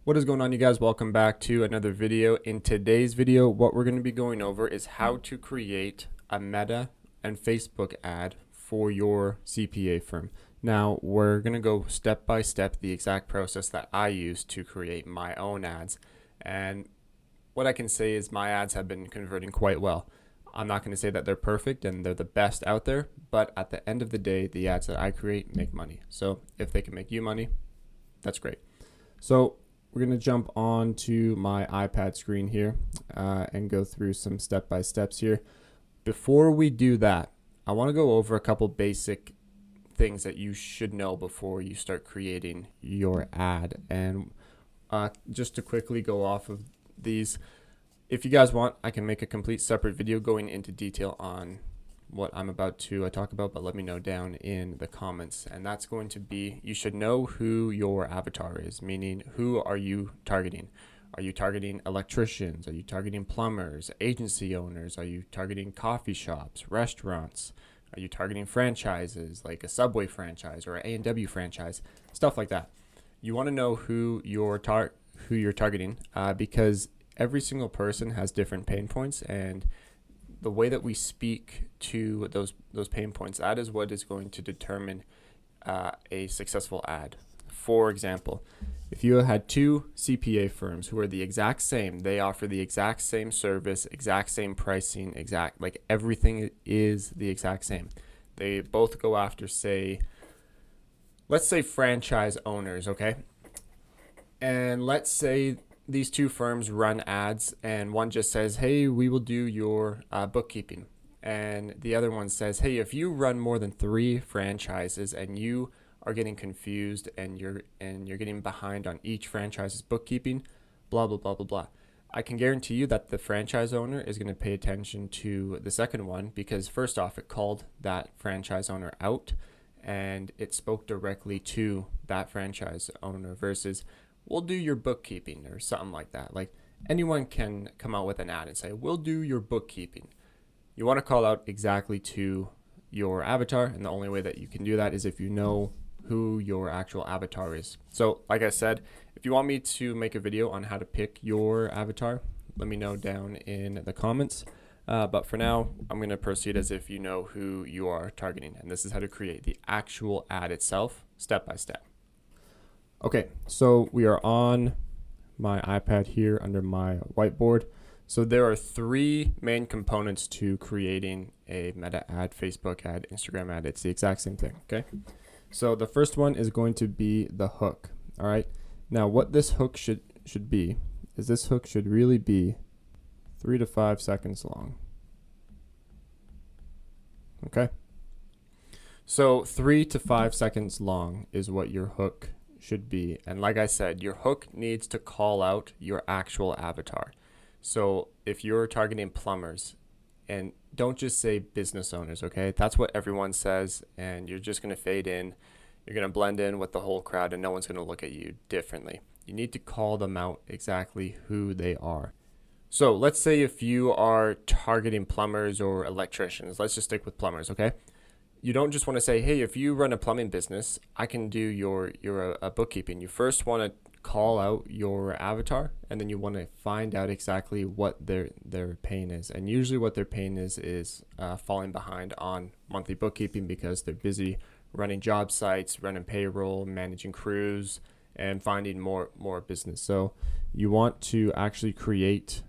What is going on, you guys? Welcome back to another video. In today's video, what we're going to be going over is how to create a Meta and Facebook ad for your CPA firm. Now, we're going to go step by step the exact process that I use to create my own ads. And what I can say is my ads have been converting quite well. I'm not going to say that they're perfect and they're the best out there, but at the end of the day, the ads that I create make money. So if they can make you money, that's great. So we're going to jump on to my iPad screen here and go through some step-by-steps here. Before we do that, I want to go over a couple basic things that you should know before you start creating your ad. And just to quickly go off of these, if you guys want, I can make a complete separate video going into detail on what I'm about to talk about, but let me know down in the comments. And that's going to be, you should know who your avatar is, meaning who are you targeting? Are you targeting electricians? Are you targeting plumbers, agency owners? Are you targeting coffee shops, restaurants? Are you targeting franchises like a Subway franchise or an A&W franchise? Stuff like that. You want to know who you're targeting because every single person has different pain points, and the way that we speak to those pain points, that is what is going to determine a successful ad. For example, if you had two CPA firms who are the exact same, they offer the exact same service, exact same pricing, like everything is the exact same. They both go after, let's say franchise owners, okay? And let's say these two firms run ads, and one just says, hey, we will do your bookkeeping. And the other one says, hey, if you run more than 3 franchises and you are getting confused and you're getting behind on each franchise's bookkeeping, blah, blah, blah, blah, blah. I can guarantee you that the franchise owner is going to pay attention to the second one because first off, it called that franchise owner out and it spoke directly to that franchise owner versus we'll do your bookkeeping or something like that. Like anyone can come out with an ad and say, we'll do your bookkeeping. You want to call out exactly to your avatar, and the only way that you can do that is if you know who your actual avatar is. So like I said, if you want me to make a video on how to pick your avatar, let me know down in the comments. But for now, I'm going to proceed as if you know who you are targeting. And this is how to create the actual ad itself, step by step. Okay, so we are on my iPad here under my whiteboard. So there are 3 main components to creating a Meta ad, Facebook ad, Instagram ad. It's the exact same thing, okay? So the first one is going to be the hook, all right? Now what this hook should be is this hook should really be 3 to 5 seconds long, okay? So 3 to 5 seconds long is what your hook should be. And like I said, your hook needs to call out your actual avatar. So if you're targeting plumbers, and don't just say business owners, okay? That's what everyone says, and you're just going to fade in. You're going to blend in with the whole crowd, and no one's going to look at you differently. You need to call them out exactly who they are. So let's say if you are targeting plumbers or electricians, let's just stick with plumbers, okay? You don't just want to say, hey, if you run a plumbing business, I can do your bookkeeping. You first want to call out your avatar, and then you want to find out exactly what their pain is. And usually what their pain is falling behind on monthly bookkeeping because they're busy running job sites, running payroll, managing crews, and finding more business. So you want to actually create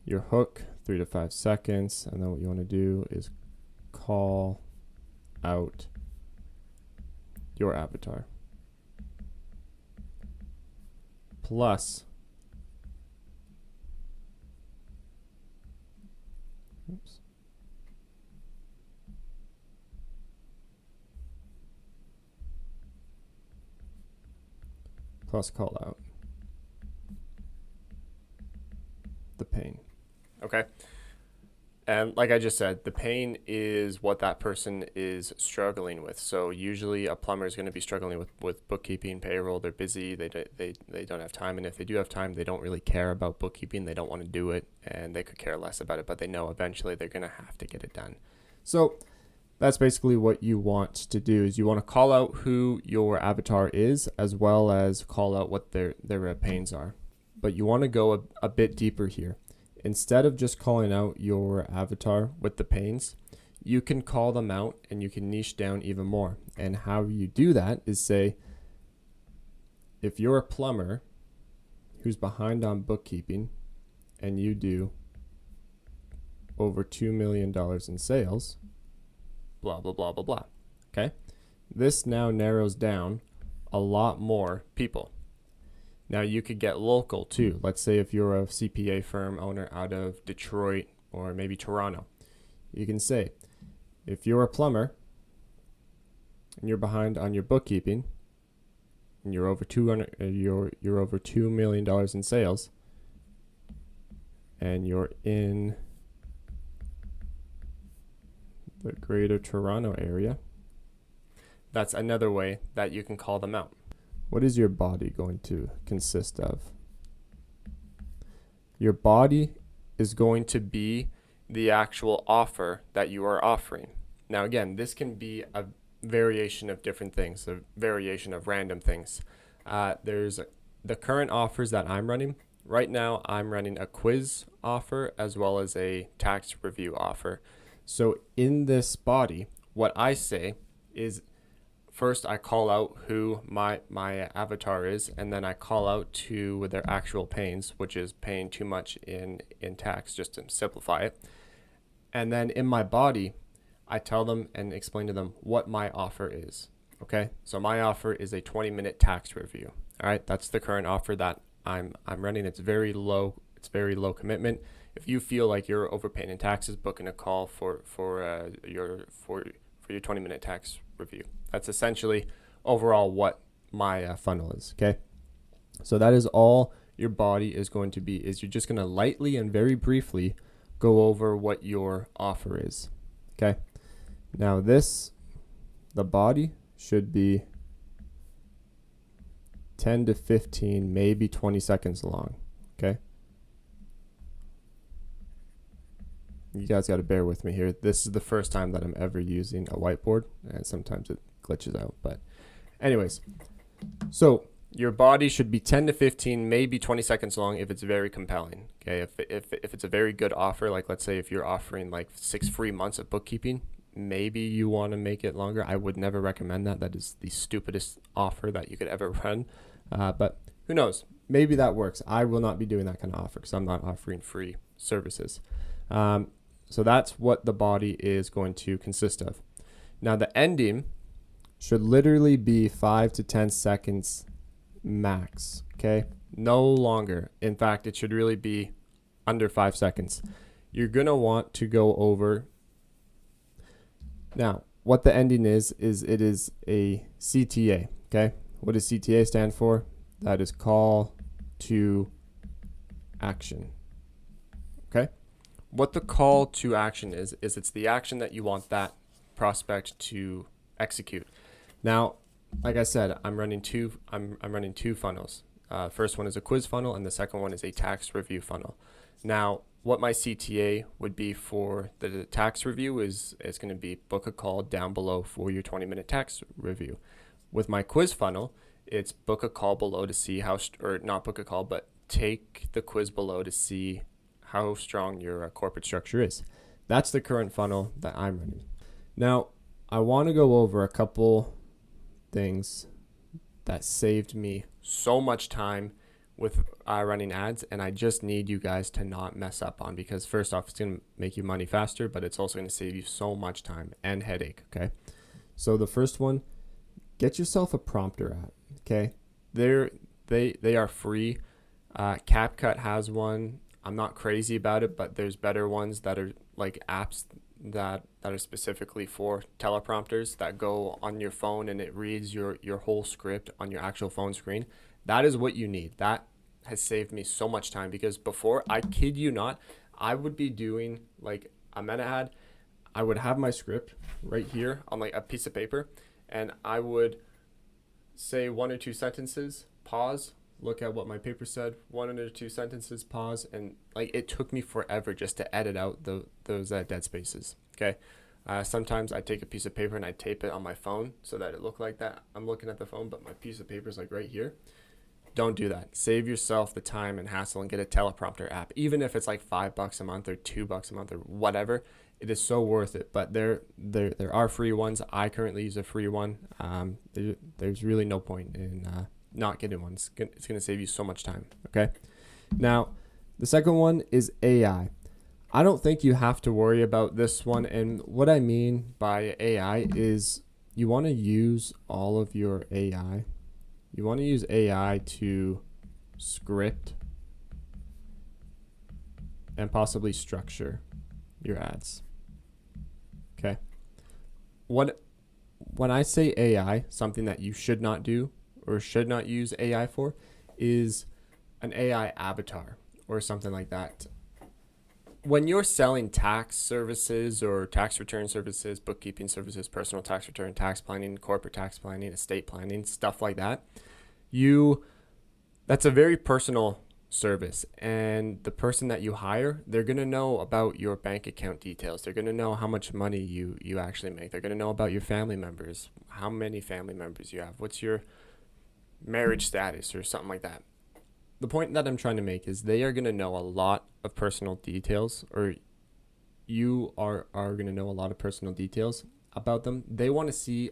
your hook, 3 to 5 seconds, and then what you want to do is call out your avatar plus call out the pain. Okay. And like I just said, the pain is what that person is struggling with. So usually a plumber is going to be struggling with bookkeeping, payroll. They're busy. They don't have time. And if they do have time, they don't really care about bookkeeping. They don't want to do it, and they could care less about it. But they know eventually they're going to have to get it done. So that's basically what you want to do. Is you want to call out who your avatar is, as well as call out what their pains are. But you want to go a bit deeper here. Instead of just calling out your avatar with the pains, you can call them out and you can niche down even more. And how you do that is say, if you're a plumber who's behind on bookkeeping and you do over $2 million in sales, blah, blah, blah, blah, blah. Okay? This now narrows down a lot more people. Now you could get local too. Let's say if you're a CPA firm owner out of Detroit or maybe Toronto, you can say, if you're a plumber and you're behind on your bookkeeping and you're over you're over $2 million in sales and you're in the Greater Toronto area, that's another way that you can call them out. What is your body going to consist of? Your body is going to be the actual offer that you are offering. Now, again, this can be a variation of different things, a variation of random things. There's the current offers that I'm running. Right now, I'm running a quiz offer as well as a tax review offer. So in this body, what I say is, first, I call out who my avatar is, and then I call out to their actual pains, which is paying too much in tax, just to simplify it. And then in my body, I tell them and explain to them what my offer is. Okay, so my offer is a 20-minute tax review. All right, that's the current offer that I'm running. It's very low. It's very low commitment. If you feel like you're overpaying in taxes, booking a call for your 20-minute tax review. That's essentially overall what my funnel is. Okay, so that is all your body is going to be. Is you're just going to lightly and very briefly go over what your offer is. Okay, now the body should be 10 to 15, maybe 20 seconds long. Okay, you guys got to bear with me here. This is the first time that I'm ever using a whiteboard, and sometimes it glitches out. But anyways, so your body should be 10 to 15, maybe 20 seconds long if it's very compelling. Okay, if it's a very good offer, like let's say if you're offering like 6 free months of bookkeeping, maybe you want to make it longer. I would never recommend that. That is the stupidest offer that you could ever run. But who knows? Maybe that works. I will not be doing that kind of offer because I'm not offering free services. So that's what the body is going to consist of. Now the ending should literally be 5 to 10 seconds max. Okay, no longer. In fact, it should really be under 5 seconds. You're gonna want to go over. Now, what the ending is it is a CTA. Okay, what does CTA stand for? That is call to action. Okay, what the call to action is it's the action that you want that prospect to execute. Now, like I said, I'm running two funnels. First one is a quiz funnel, and the second one is a tax review funnel. Now, what my CTA would be for the tax review is going to be book a call down below for your 20-minute tax review. With my quiz funnel, it's book a call below to see how, or not book a call, but take the quiz below to see how strong your corporate structure is. That's the current funnel that I'm running. Now, I want to go over a couple things that saved me so much time with running ads, and I just need you guys to not mess up on, because first off, it's going to make you money faster, but it's also going to save you so much time and headache. Okay, so the first one, get yourself a prompter app. Okay, they are free. CapCut has one. I'm not crazy about it, but there's better ones that are like apps that are specifically for teleprompters that go on your phone and it reads your whole script on your actual phone screen. That is what you need. That has saved me so much time, because before, I kid you not, I would be doing like a meta ad. I would have my script right here on like a piece of paper, and I would say 1 or 2 sentences, pause, look at what my paper said, 1 or 2 sentences, pause, and like it took me forever just to edit out those dead spaces. Okay, Sometimes I take a piece of paper and I tape it on my phone so that it look like that I'm looking at the phone, but my piece of paper is like right here. Don't do that. Save yourself the time and hassle and get a teleprompter app. Even if it's like $5 a month or $2 a month or whatever, it is so worth it. But there are free ones. I currently use a free one. There's really no point in not getting one. It's going to save you so much time. Okay. Now, the second one is AI. I don't think you have to worry about this one. And what I mean by AI is you want to use all of your AI. You want to use AI to script and possibly structure your ads. Okay. When I say AI, something that you should not do or should not use AI for is an AI avatar or something like that. When you're selling tax services or tax return services, bookkeeping services, personal tax return, tax planning, corporate tax planning, estate planning, stuff like that, that's a very personal service. And the person that you hire, they're going to know about your bank account details. They're going to know how much money you actually make. They're going to know about your family members, how many family members you have, what's your marriage status or something like that. The point that I'm trying to make is they are going to know a lot of personal details, or you are going to know a lot of personal details about them. They want to see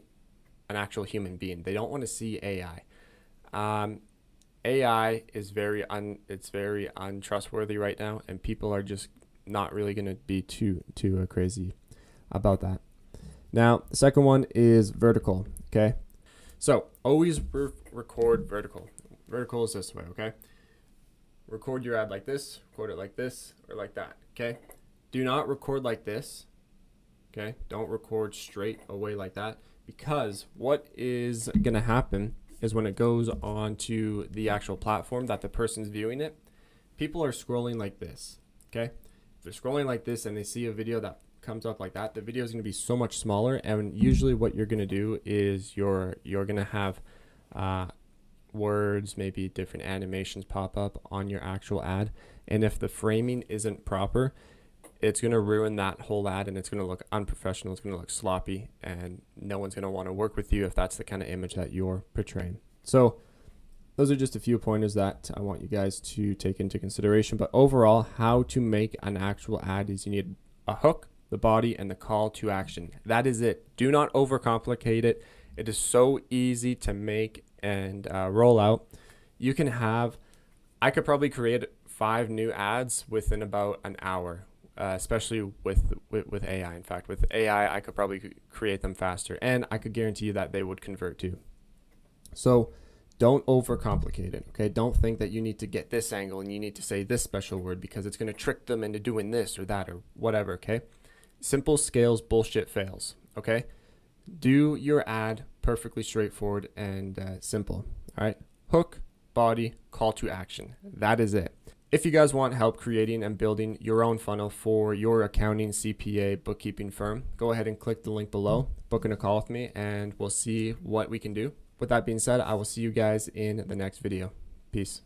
an actual human being. They don't want to see AI. AI is very untrustworthy right now, and people are just not really going to be too crazy about that. Now, the second one is vertical. Okay, so always record vertical. Vertical is this way. Okay. Record your ad like this, record it like this, or like that, okay? Do not record like this, okay? Don't record straight away like that, because what is going to happen is when it goes on to the actual platform that the person's viewing it, people are scrolling like this, okay? If they're scrolling like this and they see a video that comes up like that, the video is going to be so much smaller, and usually what you're going to do is you're going to have words, maybe different animations pop up on your actual ad, and if the framing isn't proper, it's going to ruin that whole ad, and it's going to look unprofessional, it's going to look sloppy, and no one's going to want to work with you if that's the kind of image that you're portraying. So those are just a few pointers that I want you guys to take into consideration. But overall, how to make an actual ad is you need a hook, the body, and the call to action. That is it. Do not overcomplicate it. It is so easy to make and roll out. I could probably create 5 new ads within about an hour, especially with AI. In fact, with AI, I could probably create them faster, and I could guarantee you that they would convert too. So don't overcomplicate it, okay? Don't think that you need to get this angle and you need to say this special word because it's going to trick them into doing this or that or whatever, okay? Simple scales, bullshit fails, okay? Do your ad perfectly straightforward and simple. All right. Hook, body, call to action. That is it. If you guys want help creating and building your own funnel for your accounting, CPA, bookkeeping firm, go ahead and click the link below, book in a call with me, and we'll see what we can do. With that being said, I will see you guys in the next video. Peace.